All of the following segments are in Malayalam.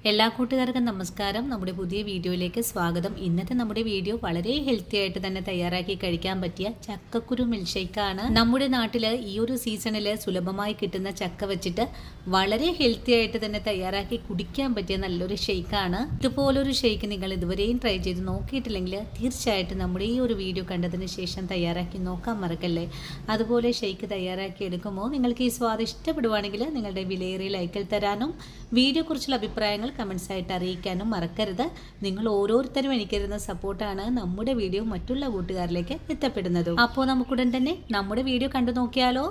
എല്ലാ കൂട്ടുകാർക്കും നമസ്കാരം. നമ്മുടെ പുതിയ വീഡിയോയിലേക്ക് സ്വാഗതം. ഇന്നത്തെ നമ്മുടെ വീഡിയോ വളരെ ഹെൽത്തി ആയിട്ട് തന്നെ തയ്യാറാക്കി കഴിക്കാൻ പറ്റിയ ചക്കക്കുരു മിൽക്ക് ഷേക്കാണ്. നമ്മുടെ നാട്ടിൽ ഈ ഒരു സീസണിൽ സുലഭമായി കിട്ടുന്ന ചക്ക വെച്ചിട്ട് വളരെ ഹെൽത്തി ആയിട്ട് തന്നെ തയ്യാറാക്കി കുടിക്കാൻ പറ്റിയ നല്ലൊരു ഷേക്കാണ്. ഇതുപോലൊരു ഷേക്ക് നിങ്ങൾ ഇതുവരെയും ട്രൈ ചെയ്ത് നോക്കിയിട്ടില്ലെങ്കിൽ തീർച്ചയായിട്ടും നമ്മുടെ ഈ ഒരു വീഡിയോ കണ്ടതിന് ശേഷം തയ്യാറാക്കി നോക്കാൻ മറക്കല്ലേ. അതുപോലെ ഷേക്ക് തയ്യാറാക്കി എടുക്കുമ്പോൾ നിങ്ങൾക്ക് ഈ സ്വാദ് ഇഷ്ടപ്പെടുവാണെങ്കിൽ നിങ്ങളുടെ വിലയേറിയ ലൈക്കിൽ തരാനും വീഡിയോ കുറിച്ചുള്ള അഭിപ്രായങ്ങൾ കമൻസ് ആയിട്ട് അറിയിക്കാനും മറക്കരുത്. നിങ്ങൾ ഓരോരുത്തരും എനിക്ക് തരുന്ന സപ്പോർട്ടാണ് നമ്മുടെ വീഡിയോ മറ്റുള്ള കൂട്ടുകാരിലേക്ക് എത്തപ്പെടുന്നതും. അപ്പോൾ നമുക്കുടൻ തന്നെ നമ്മുടെ വീഡിയോ കണ്ടു നോക്കിയാലോ.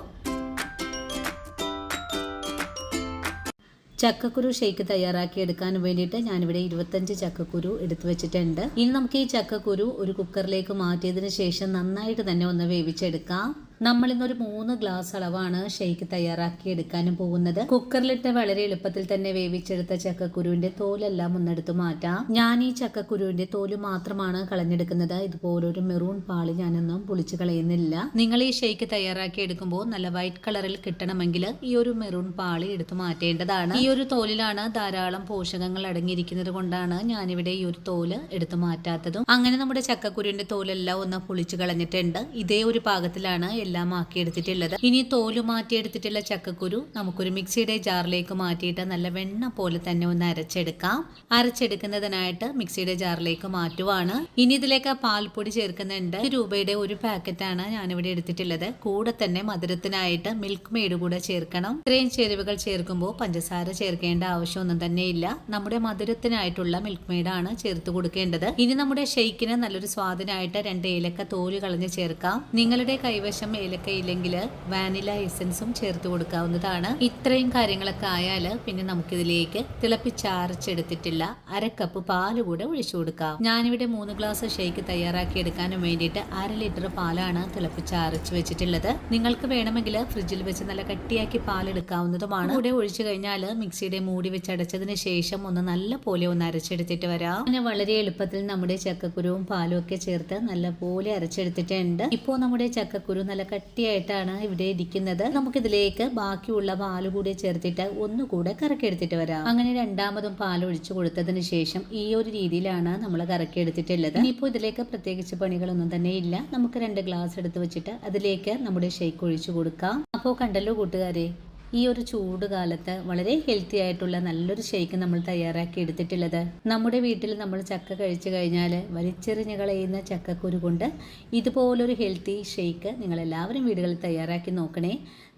ചക്കക്കുരു ഷേക്ക് തയ്യാറാക്കി എടുക്കാൻ വേണ്ടിയിട്ട് ഞാനിവിടെ 25 ചക്കക്കുരു എടുത്തു വെച്ചിട്ടുണ്ട്. ഇനി നമുക്ക് ഈ ചക്കക്കുരു ഒരു കുക്കറിലേക്ക് മാറ്റിയതിന് ശേഷം നന്നായിട്ട് തന്നെ ഒന്ന് വേവിച്ചെടുക്കാം. നമ്മളിന്നൊരു 3 ഗ്ലാസ് അളവാണ് ഷേക്ക് തയ്യാറാക്കി എടുക്കാനും പോകുന്നത്. കുക്കറിലിട്ട് വളരെ എളുപ്പത്തിൽ തന്നെ വേവിച്ചെടുത്ത ചക്കക്കുരുവിന്റെ തോലെല്ലാം ഒന്നെടുത്ത് മാറ്റാം. ഞാൻ ഈ ചക്കക്കുരുവിന്റെ തോല് മാത്രമാണ് കളഞ്ഞെടുക്കുന്നത്. ഇതുപോലൊരു മെറൂൺ പാളി ഞാനൊന്നും പൊളിച്ചു കളയുന്നില്ല. നിങ്ങൾ ഈ ഷേക്ക് തയ്യാറാക്കി എടുക്കുമ്പോൾ നല്ല വൈറ്റ് കളറിൽ കിട്ടണമെങ്കിൽ ഈ ഒരു മെറൂൺ പാളി എടുത്തു മാറ്റേണ്ടതാണ്. ഈ ഒരു തോലിലാണ് ധാരാളം പോഷകങ്ങൾ അടങ്ങിയിരിക്കുന്നത് കൊണ്ടാണ് ഞാനിവിടെ ഈ ഒരു തോല് എടുത്തു മാറ്റാത്തതും. അങ്ങനെ നമ്മുടെ ചക്കക്കുരുവിന്റെ തോലെല്ലാം ഒന്ന് പൊളിച്ചു കളഞ്ഞിട്ടുണ്ട്. ഇതേ ഒരു പാകത്തിലാണ് എല്ലാം ആക്കിയെടുത്തിട്ടുള്ളത്. ഇനി തോല് മാറ്റിയെടുത്തിട്ടുള്ള ചക്കക്കുരു നമുക്കൊരു മിക്സിയുടെ ജാറിലേക്ക് മാറ്റിയിട്ട് നല്ല വെണ്ണ പോലെ തന്നെ ഒന്ന് അരച്ചെടുക്കാം. അരച്ചെടുക്കുന്നതിനായിട്ട് മിക്സിയുടെ ജാറിലേക്ക് മാറ്റുവാണ്. ഇനി ഇതിലേക്ക് പാൽപ്പൊടി ചേർക്കുന്നുണ്ട്. രൂപയുടെ ഒരു പാക്കറ്റാണ് ഞാനിവിടെ എടുത്തിട്ടുള്ളത്. കൂടെ തന്നെ മധുരത്തിനായിട്ട് മിൽക്ക് മെയ്ഡ് കൂടെ ചേർക്കണം. ഇത്രയും ചേരുവകൾ ചേർക്കുമ്പോൾ പഞ്ചസാര ചേർക്കേണ്ട ആവശ്യമൊന്നും തന്നെ ഇല്ല. നമ്മുടെ മധുരത്തിനായിട്ടുള്ള മിൽക്ക് മെയ്ഡാണ് ചേർത്ത് കൊടുക്കേണ്ടത്. ഇനി നമ്മുടെ ഷേക്കിന് നല്ലൊരു സ്വാദിനായിട്ട് 2 ഏലക്ക തോല് കളഞ്ഞ് ചേർക്കാം. നിങ്ങളുടെ കൈവശം ഏലക്ക ഇല്ലെങ്കിൽ വാനില എസൻസും ചേർത്ത് കൊടുക്കാവുന്നതാണ്. ഇത്രയും കാര്യങ്ങളൊക്കെ ആയാൽ പിന്നെ നമുക്കിതിലേക്ക് തിളപ്പിച്ചാരച്ചെടുത്തിട്ടില്ല 1/2 കപ്പ് പാല് കൂടെ ഒഴിച്ചു കൊടുക്കാം. ഞാനിവിടെ 3 ഗ്ലാസ് ഷേക്ക് തയ്യാറാക്കി എടുക്കാനും വേണ്ടിയിട്ട് 1/2 ലിറ്റർ പാലാണ് തിളപ്പിച്ചാരച്ച് വെച്ചിട്ടുള്ളത്. നിങ്ങൾക്ക് വേണമെങ്കിൽ ഫ്രിഡ്ജിൽ വെച്ച് നല്ല കട്ടിയാക്കി പാലെടുക്കാവുന്നതുമാണ്. കൂടെ ഒഴിച്ചു കഴിഞ്ഞാൽ മിക്സിയുടെ മൂടി വെച്ച് അടച്ചതിന് ശേഷം ഒന്ന് നല്ല പോലെ ഒന്ന് അരച്ചെടുത്തിട്ട് വരാം. അങ്ങനെ വളരെ എളുപ്പത്തിൽ നമ്മുടെ ചക്കക്കുരുവും പാലും ഒക്കെ ചേർത്ത് നല്ല പോലെ അരച്ചെടുത്തിട്ടുണ്ട്. ഇപ്പോൾ നമ്മുടെ ചക്കക്കുരു നല്ല കട്ടിയായിട്ടാണ് ഇവിടെ ഇരിക്കുന്നത്. നമുക്കിതിലേക്ക് ബാക്കിയുള്ള പാല് കൂടി ചേർത്തിട്ട് ഒന്നുകൂടെ കറക്കിയെടുത്തിട്ട് വരാം. അങ്ങനെ രണ്ടാമതും പാൽ ഒഴിച്ചു കൊടുത്തതിന് ശേഷം ഈ ഒരു രീതിയിലാണ് നമ്മൾ കറക്കിയെടുത്തിട്ടുള്ളത്. ഇനിയിപ്പോൾ ഇതിലേക്ക് പ്രത്യേകിച്ച് പണികളൊന്നും തന്നെ ഇല്ല. നമുക്ക് 2 ഗ്ലാസ് എടുത്ത് വെച്ചിട്ട് അതിലേക്ക് നമ്മുടെ ഷേക്ക് ഒഴിച്ചു കൊടുക്കാം. അപ്പോൾ കണ്ടല്ലോ കൂട്ടുകാരെ, ഈ ഒരു ചൂട് കാലത്ത് വളരെ ഹെൽത്തി ആയിട്ടുള്ള നല്ലൊരു ഷേക്ക് നമ്മൾ തയ്യാറാക്കി എടുത്തിട്ടുള്ളത്. നമ്മുടെ വീട്ടിൽ നമ്മൾ ചക്ക കഴിച്ചു കഴിഞ്ഞാൽ വലിച്ചെറിഞ്ഞ് കളയുന്ന ചക്കക്കുരു കൊണ്ട് ഇതുപോലൊരു ഹെൽത്തി ഷേക്ക് നിങ്ങളെല്ലാവരും വീടുകളിൽ തയ്യാറാക്കി നോക്കണേ.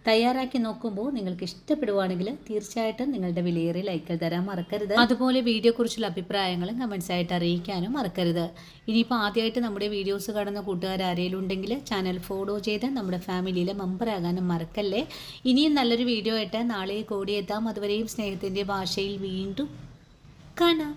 തയ്യാറാക്കി നോക്കുമ്പോൾ നിങ്ങൾക്ക് ഇഷ്ടപ്പെടുവാണെങ്കിൽ തീർച്ചയായിട്ടും നിങ്ങളുടെ വിലയേറിയ ലൈക്കുകൾ തരാൻ മറക്കരുത്. അതുപോലെ വീഡിയോ കുറിച്ചുള്ള അഭിപ്രായങ്ങളും കമൻസ് ആയിട്ട് അറിയിക്കാനും മറക്കരുത്. ഇനിയിപ്പോൾ ആദ്യമായിട്ട് നമ്മുടെ വീഡിയോസ് കാണുന്ന കൂട്ടുകാർ ആരെങ്കിലും ഉണ്ടെങ്കിൽ ചാനൽ ഫോളോ ചെയ്ത് നമ്മുടെ ഫാമിലിയിലെ മെമ്പറാകാനും മറക്കല്ലേ. ഇനിയും നല്ലൊരു വീഡിയോ ആയിട്ട് നാളെ കൂടിയെത്താം. അതുവരെയും സ്നേഹത്തിൻ്റെ ഭാഷയിൽ വീണ്ടും കാണാം.